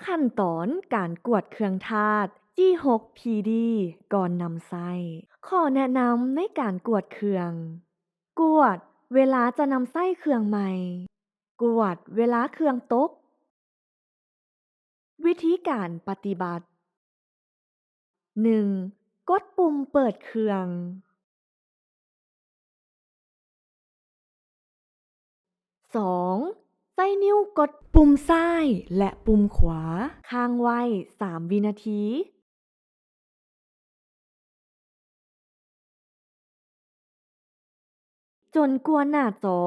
ขั้นตอนการกวดเครื่องทาส G6PD ก่อนนำไส้ข้อแนะนำในการกวดเครื่อง กวดเวลาจะนำไส้เครื่องใหม่ กวดเวลาเครื่องตก วิธีการปฏิบัติ 1. กดปุ่มเปิดเครื่อง 2. ใส่นิ้วกดปุ่มซ้ายและปุ่มขวาค้างไว้ 3 วินาที จนกว่าหน้าจอ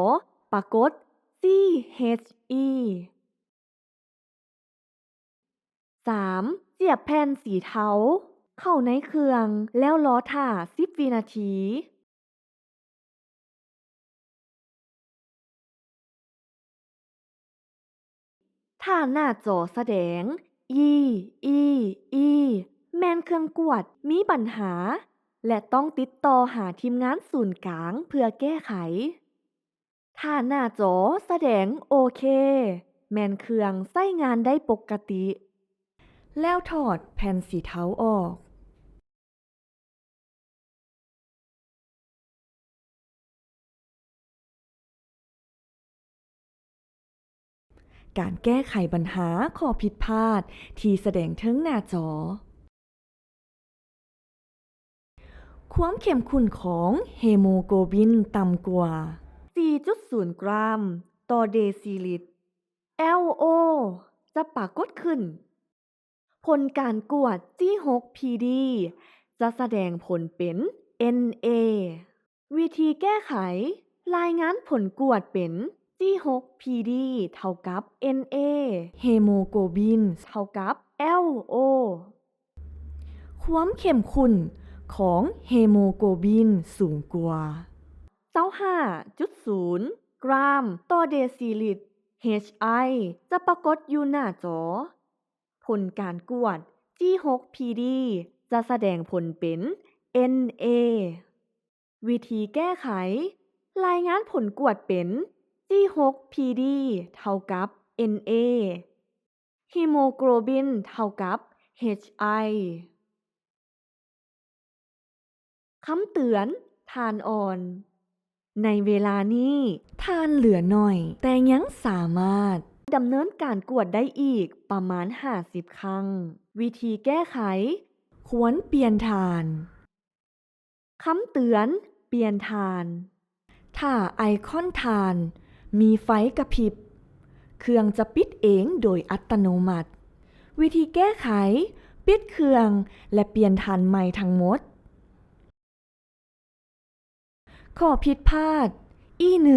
ปรากฏ CHE 3. เสียบแผ่นสีเทาเข้าในเครื่องแล้วรอท่า 10 วินาที ถ้าหน้าจอแสดง E E E แม่นเครื่องกวดมีปัญหา และต้องติดต่อหาทีมงานศูนย์กลางเพื่อแก้ไข ถ้าหน้าจอแสดงโอเค แม่นเครื่องใช้งานได้ปกติ แล้วถอดแผ่นสีเทาออก การแก้ไขปัญหาข้อผิดพลาดที่แสดงเทิงหน้าจอ ความเข้มข้นของเฮโมโกลบินต่ำกว่า 4.0 กรัมต่อเดซิลิตร LO จะปรากฏขึ้น ผลการกวด G6PD จะแสดงผลเป็น NA วิธีแก้ไข รายงานผลกวดเป็น G6PD เท่ากับ NA เฮโมโกลบินเท่ากับ LO ความเข้มข้นของเฮโมโกลบินสูงกว่า 25.0 กรัมต่อเดซิลิตร HI จะปรากฏอยู่หน้าจอ ผลการกวด G6PD จะแสดงผลเป็น NA วิธีแก้ไข รายงานผลกวดเป็น G6PD เท่ากับ NA ฮีโมโกลบินเท่ากับ HI คำเตือนทานอ่อน ในเวลานี้ทานเหลือหน่อย แต่ยังสามารถดำเนินการกวดได้อีกประมาณ 50 ครั้ง วิธีแก้ไข ควรเปลี่ยนทาน คำเตือนเปลี่ยนทาน ถ้าไอคอนทานมีไฟกระพริบ เครื่องจะปิดเองโดยอัตโนมัติ วิธีแก้ไข ปิดเครื่องและเปลี่ยนทานใหม่ทั้งหมด ข้อผิดพลาด E1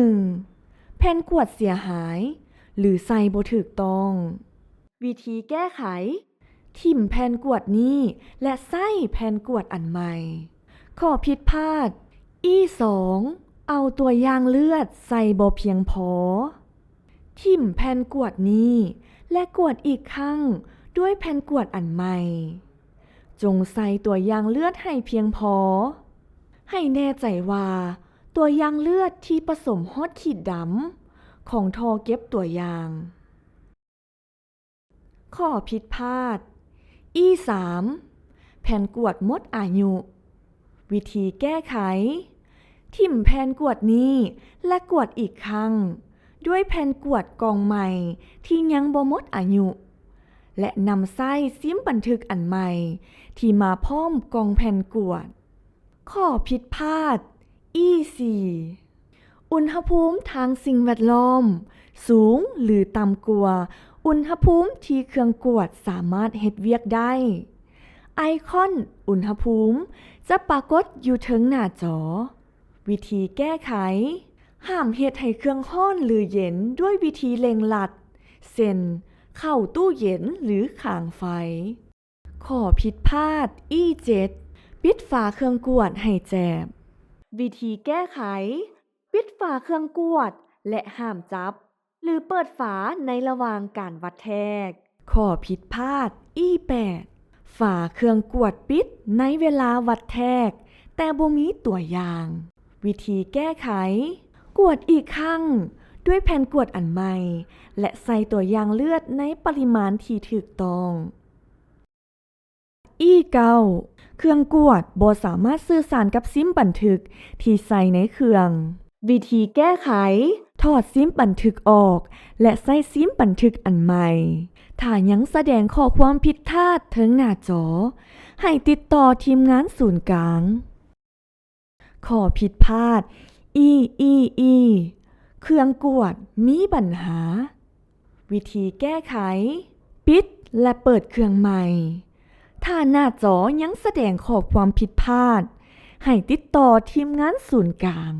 แผ่นกวดเสียหาย หรือใส่บ่ถูกต้อง วิธีแก้ไข ทิ่มแผ่นกวดนี้และใส่แผ่นกวดอันใหม่ ข้อผิดพลาด E2 เอาตัวอย่างเลือดใส่บ่เพียงพอ ทิ่มแผ่นกวดนี้และกวดอีกครั้งด้วยแผ่นกวดอันใหม่ จงใส่ตัวอย่างเลือดให้เพียงพอ ให้แน่ใจว่าตัวอย่างเลือดที่ผสมฮอดขีดดำของท่อเก็บตัวอย่าง ข้อผิดพลาด E3 แผ่นกวดหมดอายุ วิธีแก้ไข ทิ่มแผ่นกวดนี้และกวดอีกครั้งด้วยแผ่นกวดกองใหม่ที่ยังบ่หมดอายุ และนำไส้ซิมบันทึกอันใหม่ที่มาพร้อมกองแผ่นกวด ข้อผิดพลาด E4 อุณหภูมิทางสิ่งแวดล้อมสูงหรือต่ำกว่าอุณหภูมิที่เครื่องกวดสามารถเฮ็ดเวียกได้ ไอคอนอุณหภูมิจะปรากฏอยู่เทิงหน้าจอ วิธีแก้ไข ห้ามเฮ็ดให้เครื่องร้อนหรือเย็นด้วยวิธีเร่งรัด เช่น เข้าตู้เย็นหรือข้างไฟ ข้อผิดพลาด E7 ปิดฝาเครื่องกวดให้แจบ วิธีแก้ไข ปิดฝาเครื่องกวดและห้ามจับ หรือเปิดฝาในระหว่างการวัดแทก ข้อผิดพลาด E8 ฝาเครื่องกวดปิดในเวลาวัดแทก แต่บ่มีตัวอย่าง วิธีแก้ไข กวดอีกครั้ง ด้วยแผ่นกวดอันใหม่และใส่ตัวอย่างเลือดในปริมาณที่ถูกต้องเครื่องกวดบ่สามารถสื่อสารกับซิมบันทึกที่ใส่ในเครื่องวิธีแก้ไขถอดซิมบันทึกออกและใส่ซิมบันทึกอันใหม่ถ้ายังแสดงข้อความผิดพลาดถึงหน้าจอให้ติดต่อทีมงานศูนย์กลางข้อผิดพลาด เครื่องกวดมีปัญหาวิธีแก้ไขปิดและเปิดเครื่องใหม่ถ้าหน้าจอยังแสดงข้อความผิดพลาดให้ติดต่อทีมงานศูนย์กลาง